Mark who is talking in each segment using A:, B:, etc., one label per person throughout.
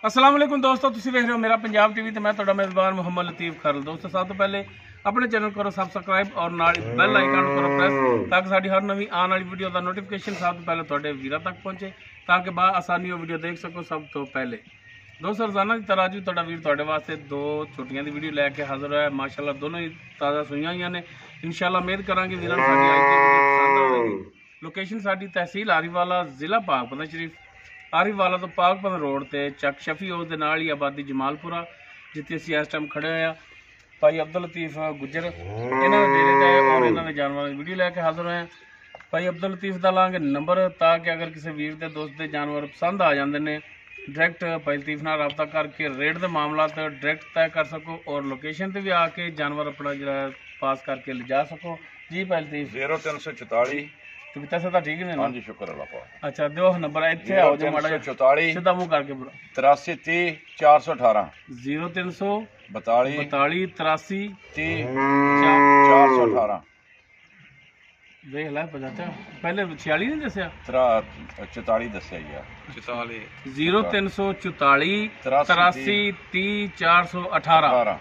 A: अस्सलाम वालेकुम दोस्तों, तुसीं वेख रहे हो मेरा पंजाब टीवी ते मैं तुहाडा मेज़बान मुहम्मद लतीफ़ खरल। दोस्तों सब तो पहले अपने चैनल करो सबसक्राइब और नाल बैल आइकन करो प्रेस ताकि साडी हर नवी आने वाली वीडियो का नोटिफिकेशन सब तो पहले तुहाडे वीरां तक पहुंचे ताकि आसानी वो वीडियो देख सको सब तो पहले। दोस्तों रोजाना की तरह अज तुहाडा वीर तुहाडे वास्ते दो छोटियां दी वीडियो लैके हाजिर होया। माशाअल्लाह दोनों ही ताज़ा सुईयां होईयां ने। इंशाअल्लाह उम्मीद करांगे वीरां साडी अज दी वीडियो पसंद आवेगी। लोकेशन साडी तहसील आरीवाला, जिला पाकपतन शरीफ। आरीवाला तो पाकपतन रोड ते चक शफी हाउस दे नाल ही आबादी जमालपुरा जिथे असीं इस टाइम खड़े होए। भाई अब्दुल लतीफ गुजर इन्हां दे डेरे ते और इन्हां दे जानवरां दी वीडियो लैके हाजिर होए। भाई अब्दुल लतीफ दा लांगे नंबर ताकि अगर किसी वीर दे दोस्त दे जानवर पसंद आ जांदे ने डायरैक्ट भाई लतीफ नाल रब्ता करके रेट दे मामला डायरैक्ट तय कर सको और लोकेशन ते भी आके जानवर अपना जिहड़ा पास करके ले जा सको। जी भाई लतीफ
B: 0344
A: तबीयत से ठीक है?
B: हाँ जी, शुक्र अल्लाह पाक।
A: अच्छा दियो नंबर इत्थे आओ जो माड़ा
B: 44
A: सीधा मुंह करके बोलो
B: 83 30 418
A: 0300
B: 42
A: 42 83
B: 30 418
A: देख ला पता पहले 46 नहीं दसिया
B: 44 दस्या यार 44
A: 0344 83 30 418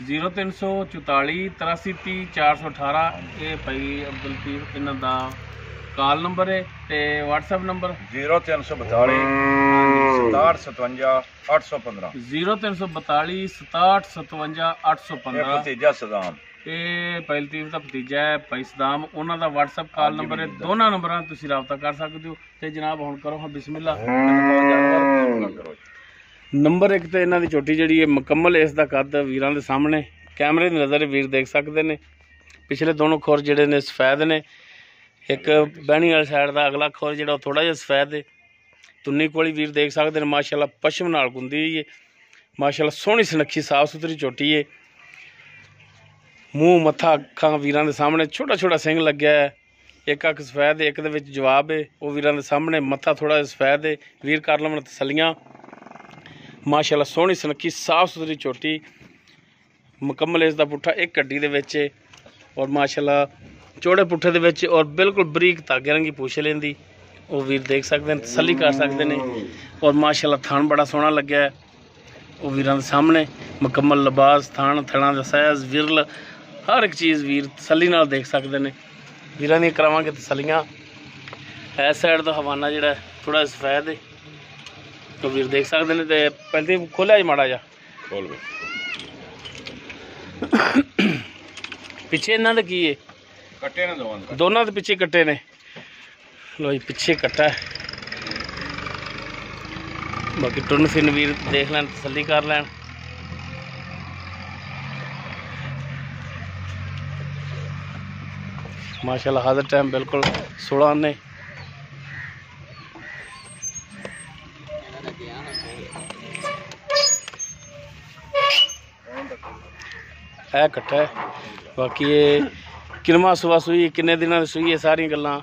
A: 0344 83 30 418 ये भाई अब्दुल लतीफ इन्हां दा कॉल नंबर है ते व्हाट्सएप नंबर
B: 0342 67 57 815
A: 0342 67 57 815
B: भतीजा सदाम
A: ਇਹ ਭਾਈ ਲਤੀਫ ਦਾ ਭਤੀਜਾ ਹੈ ਭਾਈ ਸਦਾਮ, ਉਹਨਾਂ ਦਾ WhatsApp ਕਾਲ ਨੰਬਰ ਹੈ। ਦੋਨਾਂ ਨੰਬਰਾਂ ਤੁਸੀਂ ਰਾਬਤਾ ਕਰ ਸਕਦੇ ਹੋ। ਤੇ ਜਨਾਬ ਹੁਣ ਕਰੋ ਹਾਂ ਬਿਸਮਿਲ੍ਲਾ। ਨੰਬਰ 1 ਤੇ ਇਹਨਾਂ ਦੀ ਛੋਟੀ ਜਿਹੜੀ ਹੈ ਮੁਕੰਮਲ ਇਸ ਦਾ ਕੱਦ ਵੀਰਾਂ ਦੇ ਸਾਹਮਣੇ ਕੈਮਰੇ ਦੀ ਨਜ਼ਰ ਵੀਰ ਦੇਖ ਸਕਦੇ ਨੇ। ਪਿਛਲੇ ਦੋਨੋਂ ਖੁਰ ਜਿਹੜੇ ਨੇ ਸਫੈਦ ਨੇ। ਇੱਕ ਬਹਿਣੀ ਵਾਲੀ ਸਾਈਡ ਦਾ ਅਗਲਾ ਖੁਰ ਜਿਹੜਾ ਉਹ ਥੋੜਾ ਜਿਹਾ ਸਫੈਦ ਹੈ। ਤੁੰਨੀ ਕੋਲੀ ਵੀਰ ਦੇਖ ਸਕਦੇ ਨੇ। ਮਾਸ਼ਾਅੱਲਾ ਪਸ਼ਮ ਨਾਲ ਗੁੰਦੀ ਹੋਈ ਹੈ। ਮਾਸ਼ਾਅੱਲਾ ਸੋਹਣੀ ਸੁਨੱਖੀ ਸਾਫ ਸੁਥਰੀ ਝੋਟੀ ਹੈ। ਮੂੰਹ ਮੱਥਾ ਅੱਖਾਂ ਵੀਰਾਂ ਦੇ ਸਾਹਮਣੇ ਛੋਟਾ ਛੋਟਾ ਸਿੰਘ ਲੱਗਿਆ ਹੈ। ਇੱਕ ਅੱਖ ਸਫੈਦ ਹੈ, ਇੱਕ ਦੇ ਵਿੱਚ ਜਵਾਬ ਹੈ। ਉਹ ਵੀਰਾਂ ਦੇ ਸਾਹਮਣੇ ਮੱਥਾ ਥੋੜਾ ਜਿਹਾ ਸਫੈਦ ਹੈ। ਵੀਰ ਕਰ ਲਵਣ ਤਸੱਲੀਆਂ। ਮਾਸ਼ਾਅੱਲਾ ਸੋਹਣੀ ਸੁਨੱਖੀ ਸਾਫ ਸੁਥਰੀ ਝੋਟੀ ਮੁਕੰਮਲ ਇਸ ਦਾ ਪੁੱਠਾ ਇੱਕ ਹੱਡੀ ਦੇ ਵਿੱਚ ਹੈ ਔਰ ਮਾਸ਼ਾਅੱਲਾ ਚੌੜੇ ਪੁੱਠੇ ਦੇ ਵਿੱਚ ਔਰ ਬਿਲਕੁਲ ਬਰੀਕ ਧਾਗੇ ਰੰਗੀ ਪੂਛ ਲੈਂਦੀ। ਉਹ ਵੀਰ ਦੇਖ ਸਕਦੇ ਨੇ, ਤਸੱਲੀ ਕਰ ਸਕਦੇ ਨੇ। ਔਰ ਮਾਸ਼ਾਅੱਲਾ ਥਣ ਬੜਾ ਸੋਹਣਾ ਲੱਗਿਆ ਹੈ। ਉਹ ਵੀਰਾਂ ਦੇ ਸਾਹਮਣੇ ਮੁਕੰਮਲ ਲਿਬਾਸ ਥਣਾ ਦਾ ਸਾਈਜ਼ ਵਿਰਲ हर एक चीज़ वीर तसली नाल देख सकते हैं। वीरां दी करावांगे तसलियां। इस साइड का हवाना जिहड़ा थोड़ा सफेद है तो वीर देख सकते हैं। तो पहले खोलिया जी माड़ा जा
B: खोल
A: पिछे इन्हां दे की है
B: कट्टे ने
A: दोनों के पिछे कट्टे ने। लो जी पिछे कट्टा है। बाकी टुन फिन वीर देख लैन तसली कर लैन। माशाल्लाह हाज़र टाइम बिल्कुल 16 आने। है कट्ठा है। बाकी ये किनवा सुबह सुई किन्ने दिनों की सुई है सारी गल्लां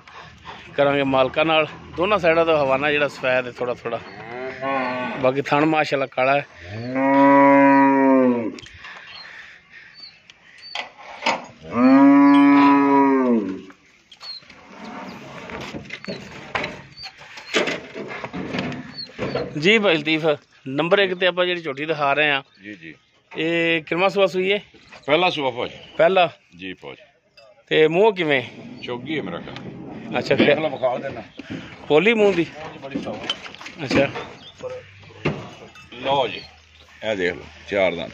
A: करांगे मालका नाल। दोनों साइडों तो हवाना जिहड़ा सफेद है थोड़ा थोड़ा। बाकी थण माशाल्लाह काला है। जी भाई लतीफ नंबर 1 ते आपां जिहड़ी झोटी दिखा रहे हैं
B: जी जी
A: ये किनवा सुबह सुई है?
B: पहला सुबह फौज
A: पहला
B: जी फौज
A: ते मुंह किवें
B: चौगी है मेरा ख्याल।
A: अच्छा
B: देख लो बखा देना
A: पोली मुंह दी।
B: बड़ी साफ।
A: अच्छा
B: लो जी ए देख लो 4 दांत।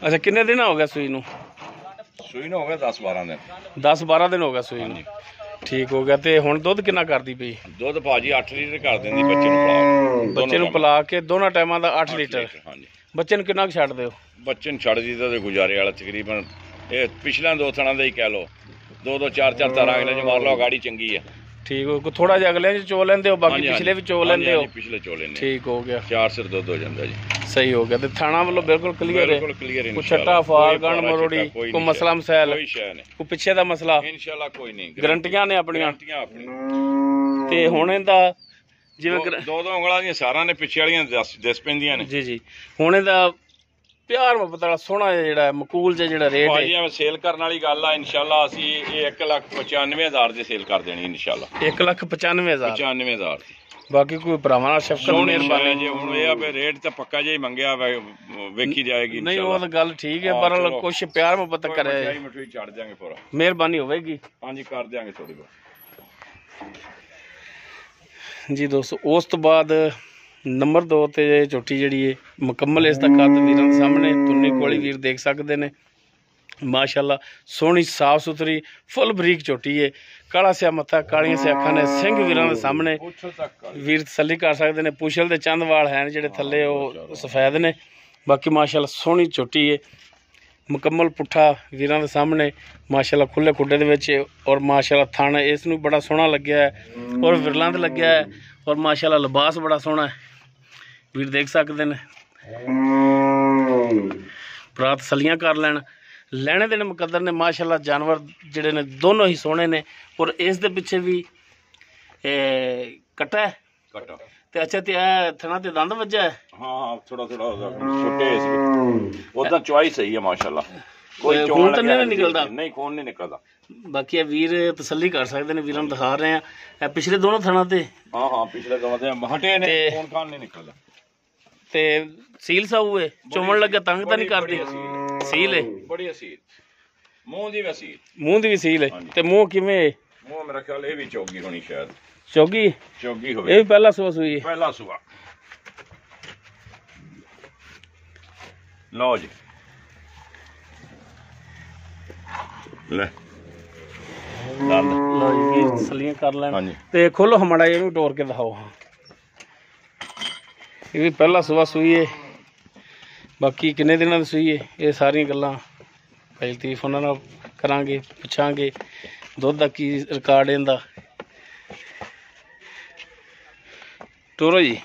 A: अच्छा किन्ने दिन हो गया सुई नूं?
B: सुई ने हो गया 10-12 दिन।
A: 10-12 दिन हो गया सुई नूं। ठीक हो गया। तो हुण दुध कितना करदी पई?
B: दुध भाजी 8 लीटर कर देंदी बच्चे नूं पिला।
A: बच्चे नूं पिला के दोनों टाइमां दा 8 लीटर।
B: हाँ जी।
A: बच्चे नूं कितना छड्ड दिओ?
B: बच्चे नूं छड्ड दी ते गुजारे वाला तकरीबन ये पिछले 2 थणा दा ही कह लो 2-2 4-4 तारा अगले जो मार लो गाड़ी चंगी है।
A: ठीक हो थोड़ा जिहा अगले चो लेंदे हो बाकी पिछले भी चो लेंदे हो?
B: पिछले चो लेंदे।
A: ठीक हो गया।
B: 4 सिर दुध हो जांदा जी।
A: सही हो गया। तो थाना वालों बिल्कुल क्लीयर है?
B: बिल्कुल क्लीयर है।
A: कोई छट्टा फाल गण मरोड़ी कोई मसला मसैल
B: कोई शय नहीं।
A: कोई पिछे दा मसला
B: इंशाल्लाह कोई नहीं।
A: गारंटियां ने अपनियां
B: अपनी
A: ते हुण इहदा जिवें
B: 2-2 ਉਂਗਲਾਂ ਦੀਆਂ ਸਾਰਾਂ ਨੇ ਪਿੱਛੇ ਵਾਲੀਆਂ ਦਿਸ ਪੈਂਦੀਆਂ ਨੇ।
A: जी जी हुण इहदा ਪਿਆਰ ਮੁਹੱਬਤ ਵਾਲਾ ਸੋਹਣਾ ਜਿਹੜਾ ਮਕੂਲ ਜਿਹੜਾ ਰੇਟ ਹੈ
B: ਭਾਜੀ ਸੇਲ ਕਰਨ ਵਾਲੀ ਗੱਲ ਆ ਇਨਸ਼ਾਅੱਲਾ ਅਸੀਂ ਇਹ 1,95,000 ਦੀ ਸੇਲ ਕਰ ਦੇਣੀ ਇਨਸ਼ਾਅੱਲਾ
A: 1,95,000
B: 95,000 ਦੀ
A: ਬਾਕੀ ਕੋਈ ਭਰਾਵਾਂ ਨਾਲ ਸ਼ਫਕਤ ਮਿਹਰਬਾਨੀ
B: ਜੇ ਹੁਣ ਇਹ ਆ ਵੀ ਰੇਟ ਤਾਂ ਪੱਕਾ ਜਿਹਾ ਹੀ ਮੰਗਿਆ ਵੇਖੀ ਜਾਏਗੀ
A: ਨਹੀਂ ਉਹ ਤਾਂ ਗੱਲ ਠੀਕ ਹੈ ਪਰ ਕੁਛ ਪਿਆਰ ਮੁਹੱਬਤ ਕਰੇ
B: ਮਿਠਾਈ ਛੱਡ ਦਿਆਂਗੇ ਪੂਰਾ
A: ਮਿਹਰਬਾਨੀ ਹੋਵੇਗੀ
B: ਹਾਂਜੀ ਕਰ ਦਿਆਂਗੇ ਥੋੜੀ ਬਹੁਤ
A: ਜੀ ਦੋਸਤੋ ਉਸ ਤੋਂ ਬਾਅਦ ਨੰਬਰ 2 ਤੇ ਝੋਟੀ ਜਿਹੜੀ ਹੈ ਮੁਕੰਮਲ ਇਸ ਦਾ ਕੱਦ ਵੀਰਾਂ ਦੇ ਸਾਹਮਣੇ ਤੁੰਨੀ ਕੋਲੀ ਵੀਰ ਦੇਖ ਸਕਦੇ ਨੇ ਮਾਸ਼ਾਅੱਲਾ ਸੋਹਣੀ ਸਾਫ ਸੁਥਰੀ ਫੁੱਲ ਬਰੀਕ ਝੋਟੀ ਹੈ ਕਾਲਾ ਸਿਆ ਮੱਥਾ ਕਾਲੀਆਂ ਸਿਆ ਅੱਖਾਂ ਨੇ ਸਿੰਘ ਵੀਰਾਂ ਦੇ ਸਾਹਮਣੇ ਵੀਰ ਤਸੱਲੀ ਕਰ ਸਕਦੇ ਨੇ ਪੁਛਲ ਦੇ ਚੰਦ ਵਾਲ ਹਨ ਜਿਹੜੇ ਥੱਲੇ ਉਹ ਸਫੈਦ ਨੇ ਬਾਕੀ ਮਾਸ਼ਾਅੱਲਾ ਸੋਹਣੀ ਝੋਟੀ ਹੈ ਮੁਕੰਮਲ ਪੁੱਠਾ ਵੀਰਾਂ ਦੇ ਸਾਹਮਣੇ ਮਾਸ਼ਾਅੱਲਾ ਖੁੱਲੇ ਖੁੱਡੇ ਦੇ ਵਿੱਚ ਔਰ ਮਾਸ਼ਾਅੱਲਾ ਥਣ ਇਸ ਨੂੰ ਬੜਾ ਸੋਹਣਾ ਲੱਗਿਆ ਹੈ ਔਰ ਵਿਰਲੰਦ ਲੱਗਿਆ ਹੈ ਔਰ ਮਾਸ਼ਾਅੱਲਾ ਲਿਬਾਸ ਬੜਾ ਸੋਹਣਾ ਹੈ ਵੀਰ ਦੇਖ ਸਕਦੇ ਨੇ ਭਰਾ ਤਸੱਲੀਆਂ ਕਰ ਲੈਣੇ ਦੇ ਮੁਕੱਦਰ ਨੇ ਮਾਸ਼ਾਅੱਲਾ ਜਾਨਵਰ ਜਿਹੜੇ ਨੇ ਦੋਨੋਂ ਹੀ ਸੋਹਣੇ ਨੇ ਔਰ ਇਸ ਦੇ ਪਿੱਛੇ ਵੀ ਕਟਾ ਤੇ ਅੱਛਾ ਤੇ ਇਹ ਥਣਾ ਤੇ ਦੰਦ ਵੱਜਾ ਹੈ
B: ਹਾਂ ਥੋੜਾ ਛੋਟੇ ਸੀ ਉਹਦਾ ਚੁਆਈ ਸਹੀ ਹੈ ਮਾਸ਼ਾਅੱਲਾ ਕੋਈ
A: ਖੂਨ ਤਾਂ ਨਹੀਂ ਨਿਕਲਦਾ
B: ਨਹੀਂ ਖੂਨ ਨਹੀਂ ਨਿਕਲਦਾ
A: ਬਾਕੀ ਇਹ ਵੀਰ ਤਸੱਲੀ ਕਰ ਸਕਦੇ ਨੇ ਵੀਰਾਂ ਨੂੰ ਦਿਖਾ ਰਹੇ ਆ ਇਹ ਪਿਛਲੇ ਦੋਨੋਂ ਥਣਾ ਤੇ
B: ਹਾਂ ਪਿਛਲੇ ਦੋਵਾਂ ਤੇ ਹਟੇ ਨੇ ਖੂਨ ਖਾਨ ਨਹੀਂ ਨਿਕਲਦਾ
A: ਤੇ ਸੀਲ ਸਾਊ ਹੈ ਚੁੰਮਣ ਲੱਗੇ ਤੰਗ ਤਾਂ ਨਹੀਂ ਕਰਦੀ ਸੀਲ ਹੈ
B: ਬੜੀ ਅਸੀਲ ਮੂੰਹ ਦੀ
A: ਵੀ ਸੀਲ ਹੈ ਤੇ ਮੂੰਹ ਕਿਵੇਂ
B: ਮੂੰਹ ਮੇਰਾ ਖਿਆਲ ਇਹ ਵੀ ਚੌਗੀ ਹੋਣੀ ਸ਼ਾਇਦ
A: ਚੌਗੀ
B: ਹੋਵੇ
A: ਇਹ ਵੀ ਪਹਿਲਾ ਸੂਆ ਸੂਈ ਹੈ
B: ਪਹਿਲਾ ਸੂਆ ਲਓ ਜੀ ਲੈ
A: ਲਓ ਜੀ ਵੀਰ ਤਸੱਲੀਆਂ ਕਰ ਲੈਣ ਤੇ ਖੋਲੋ ਹਮਾੜਾ ਇਹਨੂੰ ਟੋਰ ਕੇ ਦਿਖਾਓ ਹਾਂ ਇਹ ਵੀ ਪਹਿਲਾ ਸੂਆ ਸੂਈ ਹੈ ਬਾਕੀ ਕਿੰਨੇ ਦਿਨਾਂ ਦੀ ਸੂਈ ਹੈ ਇਹ ਸਾਰੀਆਂ ਗੱਲਾਂ ਭਾਈ ਲਤੀਫ ਉਹਨਾਂ ਨਾਲ ਕਰਾਂਗੇ ਪੁੱਛਾਂਗੇ ਦੁੱਧ ਦਾ ਕੀ ਰਿਕਾਰਡ ਇਹਦਾ ਟੋਰੋ ਜੀ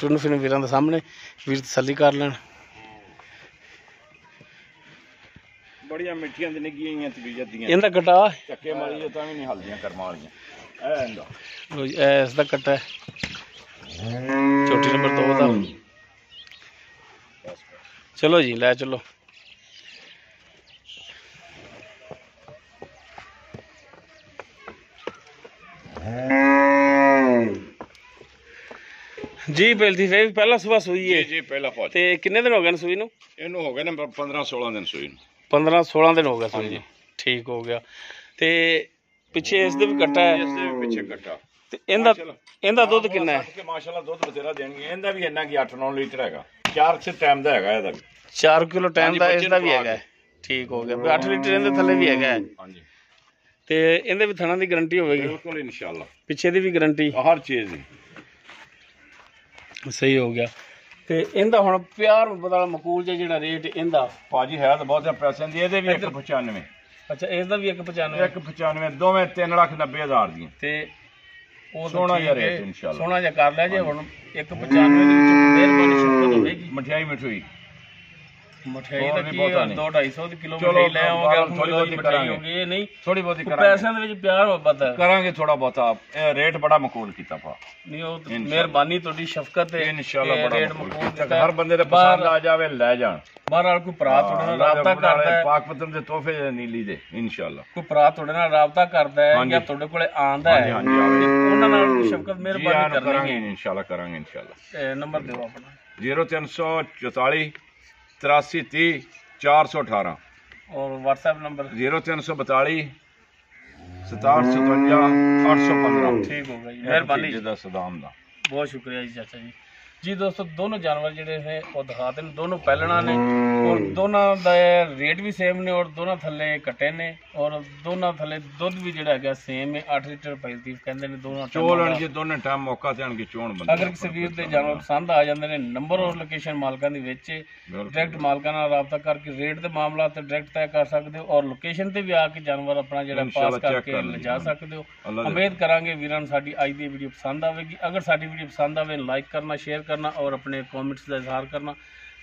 A: ਟੁਰਨ ਫਿਰਨ ਵੀਰਾਂ ਦੇ ਸਾਹਮਣੇ ਵੀਰ ਤਸੱਲੀ ਕਰ ਲੈਣ
B: ਬੜੀਆਂ ਮਿੱਠੀਆਂ ਤੇ ਨਿੱਗੀਆਂ ਹੋਈਆਂ ਤਬੀਅਤ ਦੀਆਂ
A: ਇਹਦਾ ਕਟਾ
B: ਚੱਕੇ ਮਾਰੀ ਤਾਂ ਵੀ ਨਹੀਂ ਹਲਦੀਆਂ ਕਰਮਾਂ ਵਾਲੀਆਂ
A: ਇਸ ਦਾ ਕਟਾ ਛੋਟੀ ਨੰਬਰ 2 ਦਾ ਚਲੋ ਜੀ ਲੈ ਚਲੋ ਜੀ ਬੇਲਦੀ ਫੇ ਪਹਿਲਾ ਸਵੇਰ ਸੂਈ ਹੈ
B: ਜੀ ਪਹਿਲਾ ਫੌਜ
A: ਤੇ ਕਿੰਨੇ ਦਿਨ ਹੋ ਗਏ ਨੇ ਸੂਈ ਨੂੰ
B: ਇਹਨੂੰ ਹੋ ਗਏ ਨੇ 15-16 ਦਿਨ ਸੂਈ ਨੂੰ
A: 15-16 ਦਿਨ ਹੋ ਗਏ ਸੂਈ ਨੂੰ ਠੀਕ ਹੋ ਗਿਆ ਤੇ ਪਿੱਛੇ ਇਸ ਦੇ ਵੀ ਕੱਟਾ ਹੈ
B: ਇਸ ਦੇ ਵੀ ਪਿੱਛੇ ਕੱਟਾ
A: ਤੇ ਇਹਦਾ ਦੁੱਧ ਕਿੰਨਾ ਹੈ
B: ਮਾਸ਼ਾਅੱਲਾ ਦੁੱਧ ਬਥੇਰਾ ਦੇਣਗੇ ਇਹਦਾ ਵੀ ਇੰਨਾ ਕੀ 8-9 ਲੀਟਰ ਹੈਗਾ 4 ਸੇ ਟਾਈਮ ਦਾ ਹੈਗਾ ਇਹਦਾ ਵੀ
A: 4 ਕਿਲੋ ਟਾਈਮ ਦਾ ਇਸ ਦਾ ਵੀ ਹੈਗਾ ਠੀਕ ਹੋ ਗਿਆ 8 ਲੀਟਰ ਇਹਦੇ ਥੱਲੇ ਵੀ ਹੈਗਾ
B: ਹਾਂਜੀ
A: ਤੇ ਇਹਦੇ ਵੀ ਥਣਾ ਦੀ ਗਾਰੰਟੀ ਹੋਵੇਗੀ
B: ਬਿਲਕੁਲ ਇਨਸ਼ਾਅੱਲਾ
A: ਪਿੱਛੇ ਦੀ ਵੀ ਗਾਰੰਟੀ
B: ਹਰ ਚੀਜ਼ ਦੀ
A: ਸਹੀ ਹੋ ਗਿਆ ਤੇ ਇਹਦਾ ਹੁਣ ਪਿਆਰ ਵਾਲਾ ਮਕੂਲ ਜਿਹੜਾ ਰੇਟ ਇਹਦਾ
B: ਭਾਜੀ ਹੈ ਤਾਂ ਬਹੁਤ ਪੈਸੇ ਦੀ ਇਹਦੇ ਵੀ 195
A: ਅੱਛਾ ਇਸ ਦਾ ਵੀ
B: 195 ਦੋਵੇਂ 3,90,000 ਦੀਆਂ
A: ਤੇ ਉਹ
B: ਸੋਹਣਾ ਜਿਹਾ ਰੇਟ ਇਨਸ਼ਾਅੱਲਾ
A: ਸੋਹਣਾ ਜਿਹਾ ਕਰ ਲਿਆ ਜੇ ਹੁਣ 195 ਦੇ ਵਿੱਚ ਮਿਹਰਬਾਨੀ ਸ਼ੁਕਰ ਹੋਵੇਗੀ ਮਠਿਆਈ ਦਾ ਕੀ 2-250 ਕਿਲੋ ਮਠਿਆਈ ਲੈ ਆਵਾਂਗੇ
B: ਥੋੜੀ ਬਹੁਤੀ ਕਰਾਂਗੇ
A: ਨਹੀਂ
B: ਥੋੜੀ ਬਹੁਤੀ ਕਰਾਂਗੇ
A: ਪੈਸਿਆਂ ਦੇ ਵਿੱਚ ਪਿਆਰ ਮੁਹੱਬਤ
B: ਕਰਾਂਗੇ ਥੋੜਾ ਬਹੁਤਾ ਇਹ ਰੇਟ ਬੜਾ ਮਕਬੂਲ ਕੀਤਾ ਪਾ
A: ਨਹੀਂ ਉਹ ਮਿਹਰਬਾਨੀ ਤੁਹਾਡੀ ਸ਼ਫਕਤ ਤੇ
B: ਇਨਸ਼ਾਅੱਲਾ ਬੜਾ ਮਕਬੂਲ ਹਰ ਬੰਦੇ ਦੇ ਪਸੰਦ ਆ ਜਾਵੇ ਲੈ ਜਾਣ
A: ਬਾਹਰ ਵਾਲ ਕੋਈ ਭਰਾ ਤੁਹਾਡੇ ਨਾਲ ਰਾਬਤਾ ਕਰਦਾ ਹੈ
B: ਪਾਕ ਪਤਨ ਦੇ ਤੋਹਫੇ ਨੀਲੀ ਦੇ ਇਨਸ਼ਾਅੱਲਾ
A: ਕੋਈ ਭਰਾ ਤੁਹਾਡੇ ਨਾਲ ਰਾਬਤਾ ਕਰਦਾ ਹੈ ਜਾਂ ਤੁਹਾਡੇ ਕੋਲੇ ਆਂਦਾ ਹੈ ਉਹਨਾਂ ਨਾਲ ਕੋਈ ਸ਼ਫਕਤ ਮਿਹਰਬਾਨੀ
B: ਕਰਾਂਗੇ ਇਨਸ਼ਾਅੱਲਾ
A: ਨੰਬਰ ਦਿਓ ਆਪਣਾ
B: 0344 83 30 418
A: और व्हाट्सएप नंबर
B: 0342 67 57 815
A: ठीक होगा जी मेहरबानी
B: सदाम दा
A: बहुत शुक्रिया जी चाचा जी दोस्तों दोनों जानवर ਜਿਹੜੇ ਹੈ ਉਹ ਦਿਖਾਤੇ ਨੇ ਦੋਨੋਂ ਪਹਿਲਣਾ ਨੇ ਔਰ ਦੋਨਾਂ ਦਾ ਰੇਟ ਵੀ ਸੇਮ ਨੇ ਔਰ ਦੋਨਾਂ ਥੱਲੇ ਕੱਟੇ ਨੇ ਔਰ ਦੋਨਾਂ ਥੱਲੇ ਦੁੱਧ ਵੀ ਜਿਹੜਾ ਹੈਗਾ ਸੇਮ ਹੈ 8 ਲੀਟਰ ਪੈਲਤੀਫ ਕਹਿੰਦੇ ਨੇ ਦੋਨਾਂ
B: ਚੋਲਣ ਜੀ ਦੋਨੇ ਟਾਈਮ ਮੌਕਾ ਦੇਣ ਕੀ ਚੋਣ ਬੰਦੇ
A: ਅਗਰ ਕਿਸੇ ਵੀਰ ਦੇ ਜਾਨਵਰ ਪਸੰਦ ਆ ਜਾਂਦੇ ਨੇ ਨੰਬਰ ਔਰ ਲੋਕੇਸ਼ਨ ਮਾਲਕਾਂ ਦੀ ਵਿੱਚ ਡਾਇਰੈਕਟ ਮਾਲਕਾਂ ਨਾਲ ਰਾਬਤਾ ਕਰਕੇ ਰੇਟ ਦੇ ਮਾਮਲਾ ਤੇ ਡਾਇਰੈਕਟ ਤੈਅ ਕਰ ਸਕਦੇ ਹੋ ਔਰ ਲੋਕੇਸ਼ਨ ਤੇ ਵੀ ਆ ਕੇ ਜਾਨਵਰ ਆਪਣਾ ਜਿਹੜਾ ਪਾਸ ਕਰਕੇ ਲਿਜਾ ਸਕਦੇ ਹੋ ਉਮੀਦ ਕਰਾਂਗੇ ਵੀਰਾਂ ਨੂੰ ਸਾਡੀ ਅੱਜ ਦੀ ਵੀਡੀਓ ਪਸੰਦ ਆਵੇਗੀ ਅਗਰ ਸਾਡੀ ਵੀਡੀਓ ਪਸੰਦ ਆਵੇ ਲਾਈਕ ਕਰਨਾ ਸ਼ੇਅਰ ਕਰਨਾ ਔਰ अपने कॉमेंट्स का इजहार करना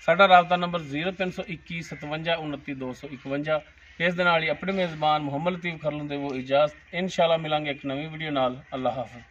A: साडा राबता नंबर 0321 57 29 251 इस दे नाल ही अपने मेज़बान मुहम्मद लतीफ़ खरलूं दे वो इजाज़त इंशाअल्लाह मिलांगे एक नवी वीडियो नाल अल्लाह हाफ़िज़।